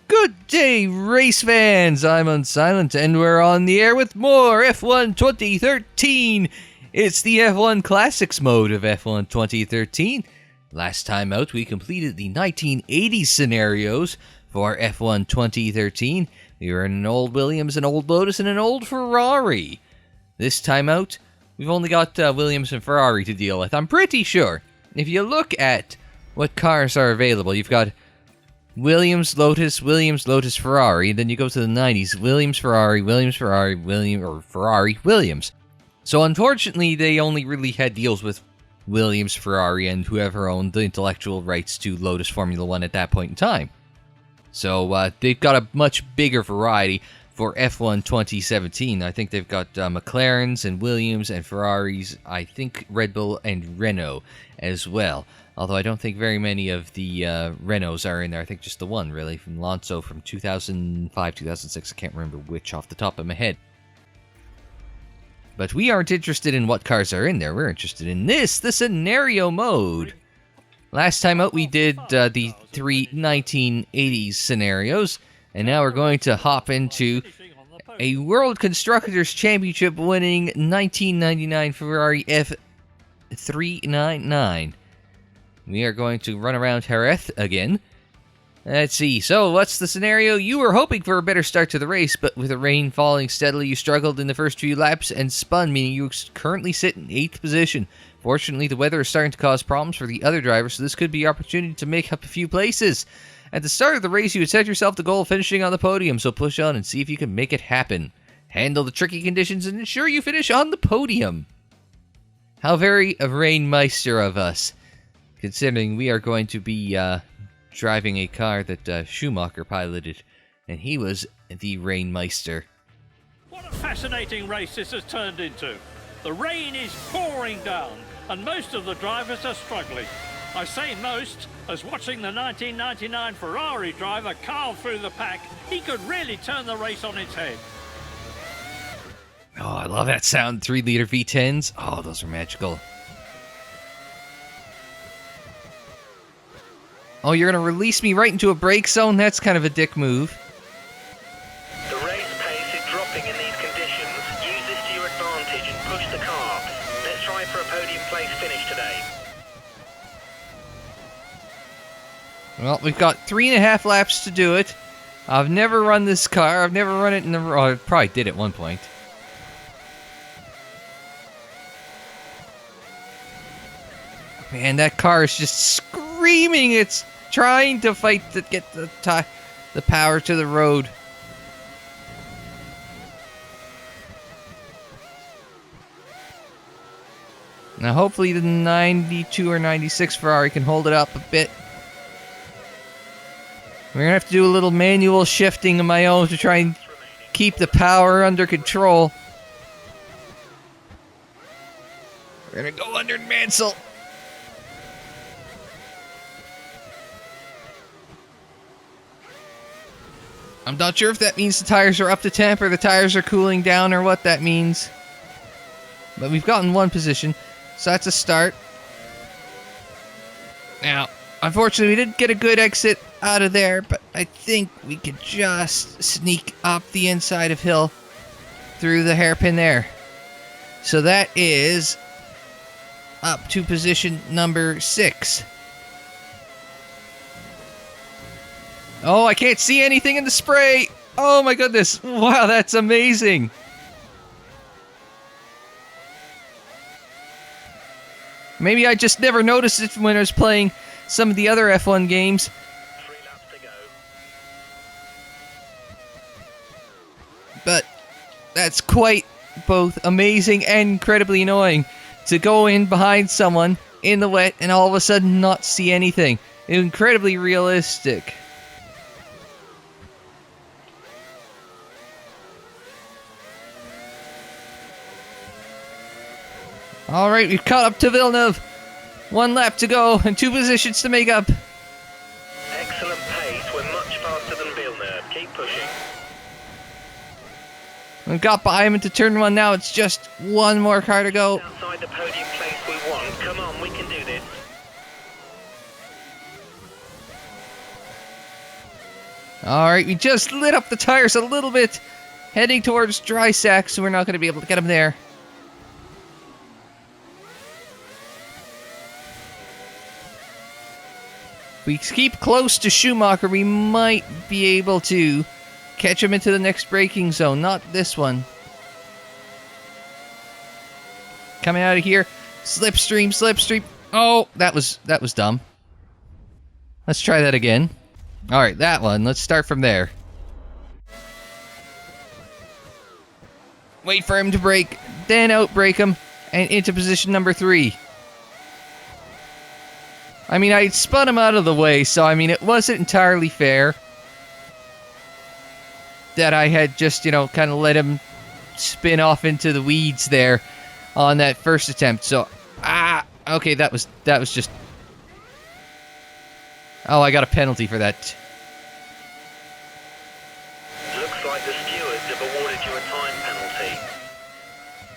Good day, race fans! I'm Unsilent, and we're on the air with more F1 2013. It's the F1 Classics mode of F1 2013. Last time out, we completed the 1980s scenarios for F1 2013. We were in an old Williams, an old Lotus, and an old Ferrari. This time out, we've only got Williams and Ferrari to deal with, I'm pretty sure. If you look at what cars are available, you've got Williams, Lotus, Ferrari, and then you go to the 90s, Williams, Ferrari, Williams. So unfortunately, they only really had deals with Williams, Ferrari, and whoever owned the intellectual rights to Lotus Formula 1 at that point in time. So they've got a much bigger variety for F1 2017. I think they've got McLarens and Williams and Ferraris, I think Red Bull and Renault as well. Although I don't think very many of the Renaults are in there. I think just the one, really, from Alonso from 2005, 2006. I can't remember which off the top of my head. But we aren't interested in what cars are in there. We're interested in this, the scenario mode. Last time out, we did the three 1980s scenarios. And now we're going to hop into a World Constructors' Championship winning 1999 Ferrari F399. We are going to run around Jerez again. Let's see. So, what's the scenario? You were hoping for a better start to the race, but with the rain falling steadily, you struggled in the first few laps and spun, meaning you currently sit in 8th position. Fortunately, the weather is starting to cause problems for the other drivers, so this could be your opportunity to make up a few places. At the start of the race, you had set yourself the goal of finishing on the podium, so push on and see if you can make it happen. Handle the tricky conditions and ensure you finish on the podium. How very Rainmeister of us, considering we are going to be driving a car that Schumacher piloted, and he was the Rainmeister. What a fascinating race this has turned into. The rain is pouring down, and most of the drivers are struggling. I say most, as watching the 1999 Ferrari driver carve through the pack, he could really turn the race on its head. Oh, I love that sound. 3-liter V10s. Oh, those are magical. Oh, you're going to release me right into a brake zone? That's kind of a dick move. The race pace is dropping in these conditions. Use this to your advantage and push the car. Let's try for a podium place finish today. Well, we've got 3.5 laps to do it. I've never run this car. I've never run it in the... Oh, I probably did at one point. Man, that car is just screaming. It's trying to fight to get the power to the road. Now, hopefully the 92 or 96 Ferrari can hold it up a bit. We're going to have to do a little manual shifting of my own to try and keep the power under control. We're going to go under Mansell. I'm not sure if that means the tires are up to temp or the tires are cooling down or what that means. But we've gotten one position, so that's a start. Now, unfortunately, we didn't get a good exit out of there, but I think we could just sneak up the inside of Hill through the hairpin there. So that is up to position number 6. Oh, I can't see anything in the spray. Oh my goodness. Wow, that's amazing. Maybe I just never noticed it when I was playing some of the other F1 games. 3 laps to go. But that's quite both amazing and incredibly annoying to go in behind someone in the wet and all of a sudden not see anything. Incredibly realistic. Alright, we've caught up to Villeneuve. 1 lap to go and 2 positions to make up. Excellent pace. We're much faster than Villeneuve. Keep pushing. We've got by him into turn 1 now. It's just 1 more car to go. Outside the podium place we want. Come on, we can do this. Alright, we just lit up the tires a little bit, heading towards dry sack, so we're not going to be able to get them there. If we keep close to Schumacher, we might be able to catch him into the next braking zone. Not this one. Coming out of here. Slipstream, slipstream. Oh, that was dumb. Let's try that again. Alright, that one. Let's start from there. Wait for him to brake, then outbrake him, and into position number 3. I mean, I spun him out of the way, so I mean, it wasn't entirely fair that I had just, you know, kind of let him spin off into the weeds there on that first attempt. So, okay, that was just... Oh, I got a penalty for that. Looks like the stewards have awarded you a time penalty.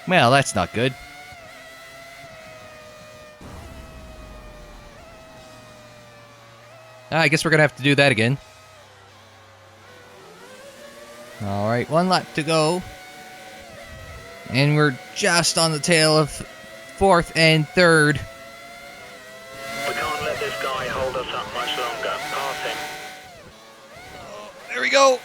Well, that's not good. I guess we're gonna have to do that again. Alright, 1 lap to go. And we're just on the tail of 4th and 3rd. We can't let this guy hold us up much longer. Pass him. There we go.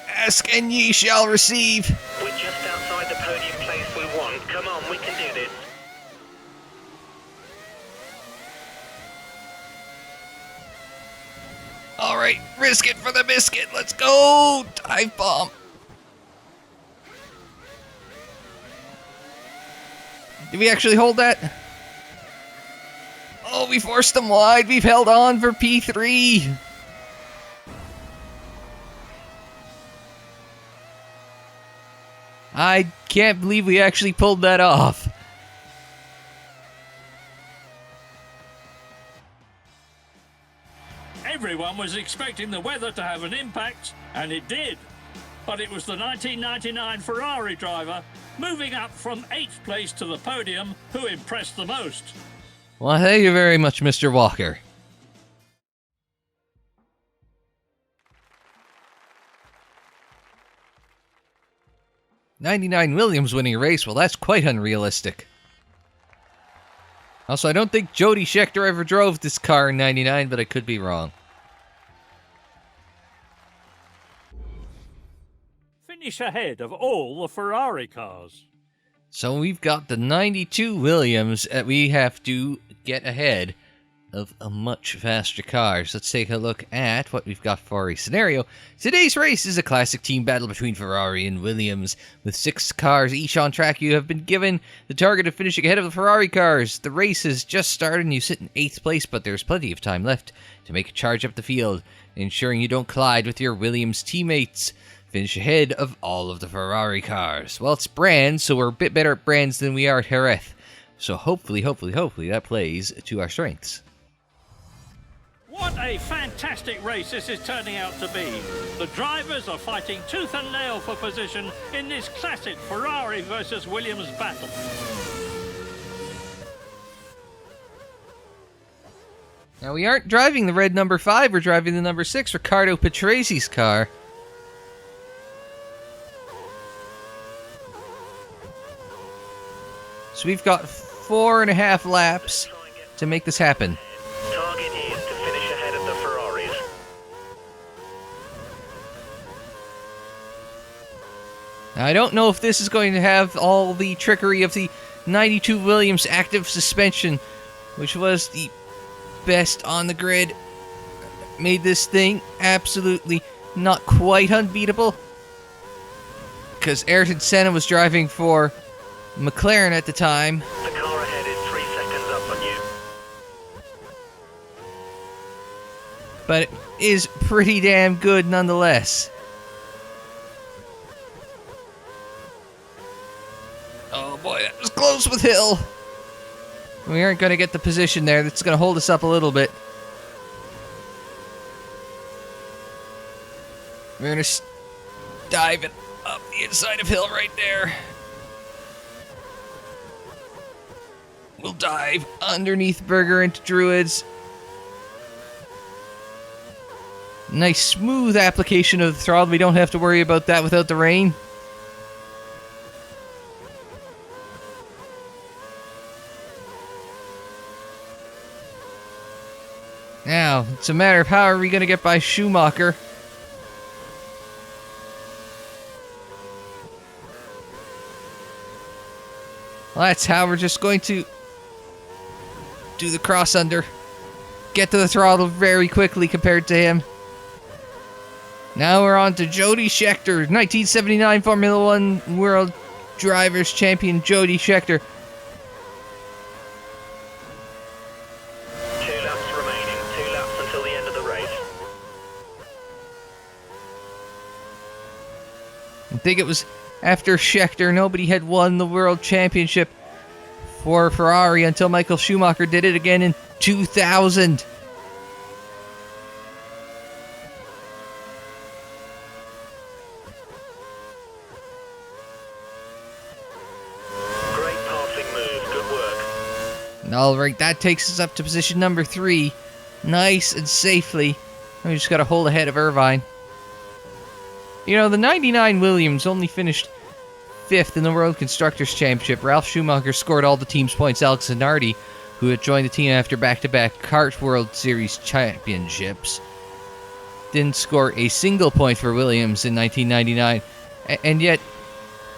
Ask and ye shall receive. We're just outside the podium place we want. Come on, we can do this. Alright, risk it for the biscuit. Let's go. Dive bomb. Did we actually hold that? Oh, we forced them wide. We've held on for P3. I can't believe we actually pulled that off. Everyone was expecting the weather to have an impact, and it did. But it was the 1999 Ferrari driver, moving up from 8th place to the podium, who impressed the most. Well, thank you very much, Mr. Walker. '99 Williams winning a race, well, that's quite unrealistic. Also, I don't think Jody Scheckter ever drove this car in '99, but I could be wrong. Finish ahead of all the Ferrari cars. So we've got the 92 Williams that we have to get ahead of a much faster car. So let's take a look at what we've got for a scenario. Today's race is a classic team battle between Ferrari and Williams. With 6 cars each on track, you have been given the target of finishing ahead of the Ferrari cars. The race has just started and you sit in 8th place, but there's plenty of time left to make a charge up the field, ensuring you don't collide with your Williams teammates. Finish ahead of all of the Ferrari cars. Well, it's brands, so we're a bit better at brands than we are at Jerez. So hopefully that plays to our strengths. What a fantastic race this is turning out to be. The drivers are fighting tooth and nail for position in this classic Ferrari versus Williams battle. Now, we aren't driving the red number 5, we're driving the number 6, Riccardo Patresi's car. So we've got 4.5 laps to make this happen. Target is to finish ahead of the Ferraris. Now, I don't know if this is going to have all the trickery of the 92 Williams active suspension, which was the best on the grid. Made this thing absolutely not quite unbeatable. Because Ayrton Senna was driving for McLaren at the time. The car ahead is 3 seconds up on you. But it is pretty damn good nonetheless. Oh boy, that was close with Hill. We aren't going to get the position there. That's going to hold us up a little bit. We're going to dive it up the inside of Hill right there. We'll dive underneath Berger into Druids. Nice smooth application of the throttle. We don't have to worry about that without the rain. Now, it's a matter of how are we going to get by Schumacher. Well, that's how we're just going to do the cross under. Get to the throttle very quickly compared to him. Now we're on to Jody Scheckter, 1979 Formula One World Drivers Champion Jody Scheckter. 2 laps remaining, 2 laps until the end of the race. I think it was after Scheckter, nobody had won the World Championship for Ferrari until Michael Schumacher did it again in 2000. Great passing move, good work. Alright, that takes us up to position number 3. Nice and safely. We just got to hold ahead of Irvine. You know, the 99 Williams only finished 5th in the World Constructors' Championship. Ralf Schumacher scored all the team's points. Alex Zanardi, who had joined the team after back-to-back Kart World Series Championships, didn't score a single point for Williams in 1999. And yet,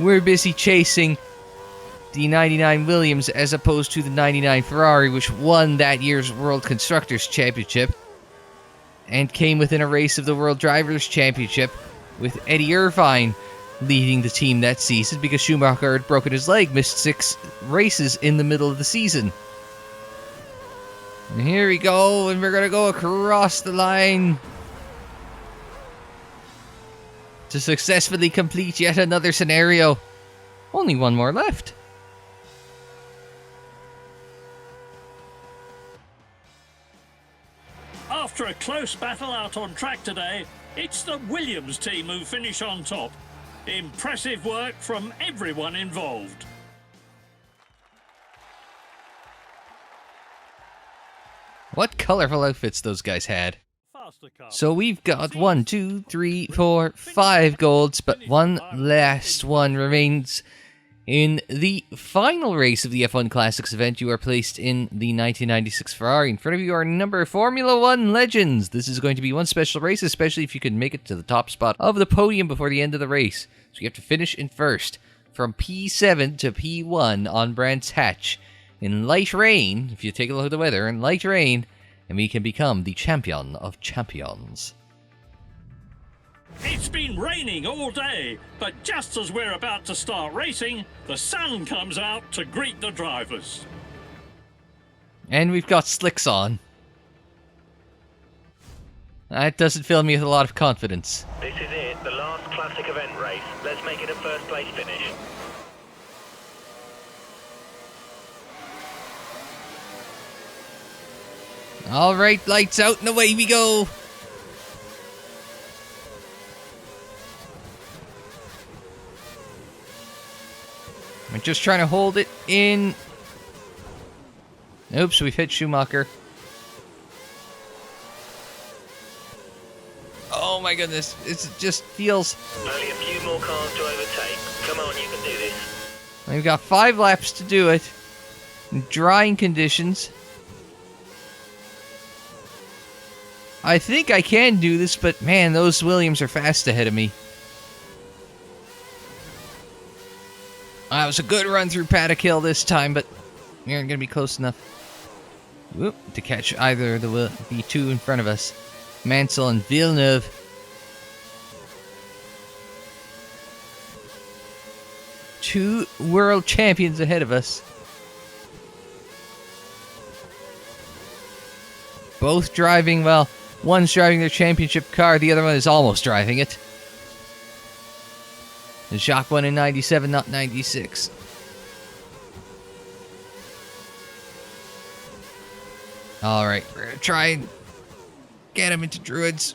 we're busy chasing the 99 Williams as opposed to the 99 Ferrari, which won that year's World Constructors' Championship and came within a race of the World Drivers' Championship, with Eddie Irvine leading the team that season because Schumacher had broken his leg, missed 6 races in the middle of the season. And here we go, and we're going to go across the line to successfully complete yet another scenario. Only one more left. After a close battle out on track today, it's the Williams team who finish on top. Impressive work from everyone involved. What colorful outfits those guys had. Faster car. So we've got 1, 2, 3, 4, 5 golds, but one last one remains. In the final race of the F1 Classics event, you are placed in the 1996 Ferrari. In front of you are a number of Formula One legends. This is going to be one special race, especially if you can make it to the top spot of the podium before the end of the race. So you have to finish in first, from P7 to P1 on Brands Hatch. In light rain, if you take a look at the weather, in light rain, and we can become the champion of champions. It's been raining all day, but just as we're about to start racing, the sun comes out to greet the drivers. And we've got slicks on. That doesn't fill me with a lot of confidence. This is it, the last classic event race. Let's make it a first place finish. Alright, lights out and away we go! I'm just trying to hold it in. Oops, we've hit Schumacher. Oh my goodness, it just feels... Only a few more cars to overtake. Come on, you can do this. We've got 5 laps to do it. In drying conditions. I think I can do this, but man, those Williams are fast ahead of me. That was a good run through Paddock Hill this time, but we aren't going to be close enough to catch either of the B2 in front of us. Mansell and Villeneuve. Two world champions ahead of us. Both driving, well, one's driving their championship car, the other one is almost driving it. Jacques won in 97, not 96. Alright, we're going to try and get him into Druids.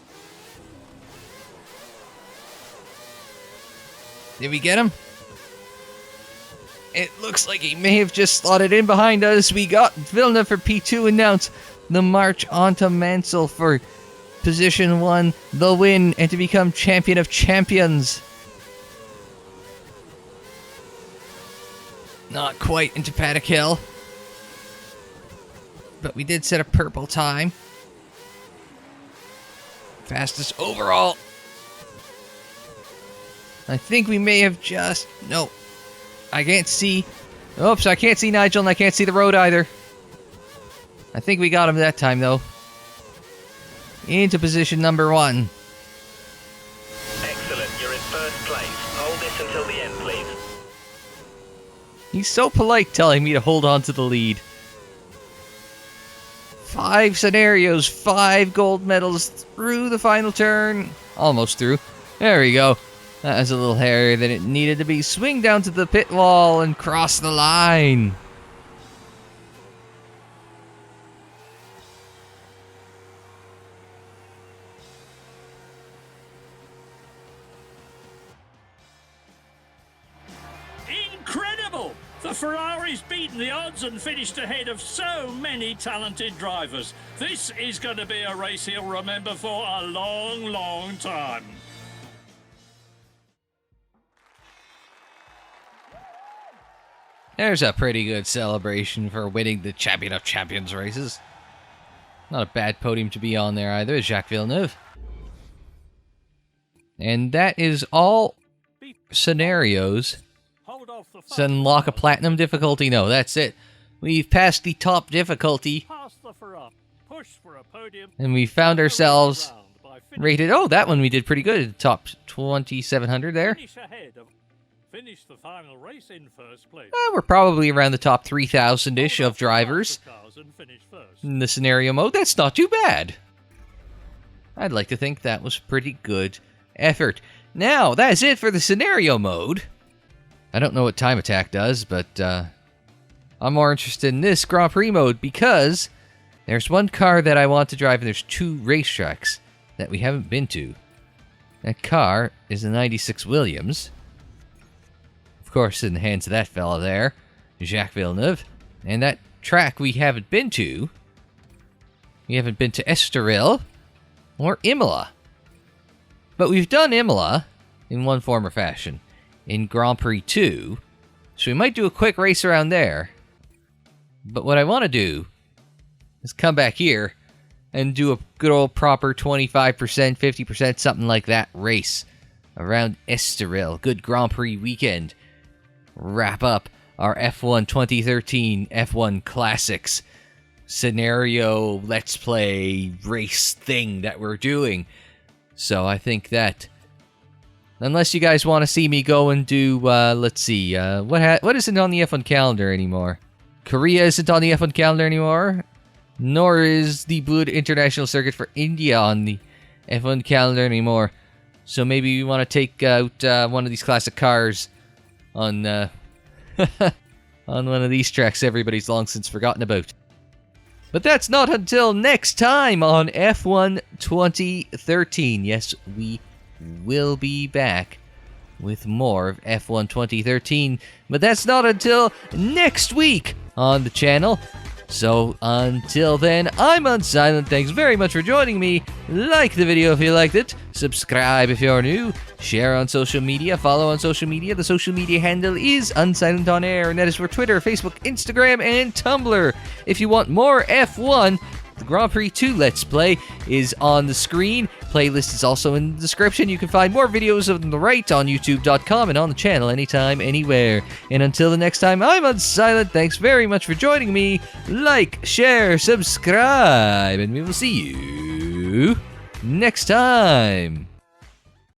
Did we get him? It looks like he may have just slotted in behind us. We got Villeneuve for P2 and now it's the march onto Mansell for position 1, the win, and to become champion of champions. Not quite into Paddock Hill, but we did set a purple time. Fastest overall. I think we may have just... No. I can't see... Oops, I can't see Nigel and I can't see the road either. I think we got him that time, though. Into position number 1. Excellent, you're in first place. Hold this until the end, please. He's so polite telling me to hold on to the lead. 5 scenarios, 5 gold medals through the final turn. Almost through. There we go. That was a little hairier than it needed to be. Swing down to the pit wall and cross the line. Incredible! The Ferrari's beaten the odds and finished ahead of so many talented drivers. This is going to be a race he'll remember for a long, long time. There's a pretty good celebration for winning the Champion of Champions races. Not a bad podium to be on there either, Jacques Villeneuve. And that is all scenarios to unlock a platinum difficulty. No, that's it. We've passed the top difficulty. And we found ourselves rated... Oh, that one we did pretty good. Top 2,700 there. Finish the final race in first place. We're probably around the top 3,000-ish of drivers in the scenario mode. That's not too bad. I'd like to think that was pretty good effort. Now, that's it for the scenario mode. I don't know what Time Attack does, but I'm more interested in this Grand Prix mode because there's one car that I want to drive and there's 2 racetracks that we haven't been to. That car is a 96 Williams. Of course, in the hands of that fella there, Jacques Villeneuve. And that track we haven't been to Estoril or Imola. But we've done Imola in one form or fashion in Grand Prix 2, so we might do a quick race around there. But what I want to do is come back here and do a good old proper 25%, 50%, something like that race around Estoril. Good Grand Prix weekend. Wrap up our F1 2013 F1 Classics scenario let's play race thing that we're doing. So I think that unless you guys want to see me go and do let's see, what isn't on the F1 calendar anymore? Korea isn't on the F1 calendar anymore, nor is the Bud International Circuit for India on the F1 calendar anymore. So maybe we want to take out one of these classic cars on on one of these tracks everybody's long since forgotten about. But that's not until next time on F1 2013. Yes, we will be back with more of F1 2013, but that's not until next week on the channel. So until then, I'm Unsilent. Thanks very much for joining me. Like the video if you liked it. Subscribe if you're new. Share on social media. Follow on social media. The social media handle is Unsilent On Air, and that is for Twitter, Facebook, Instagram, and Tumblr. If you want more F1, the Grand Prix 2 Let's Play is on the screen. Playlist is also in the description. You can find more videos on the right on youtube.com and on the channel anytime, anywhere. And until the next time, I'm Unsilent. Thanks very much for joining me. Like, share, subscribe, and we will see you next time.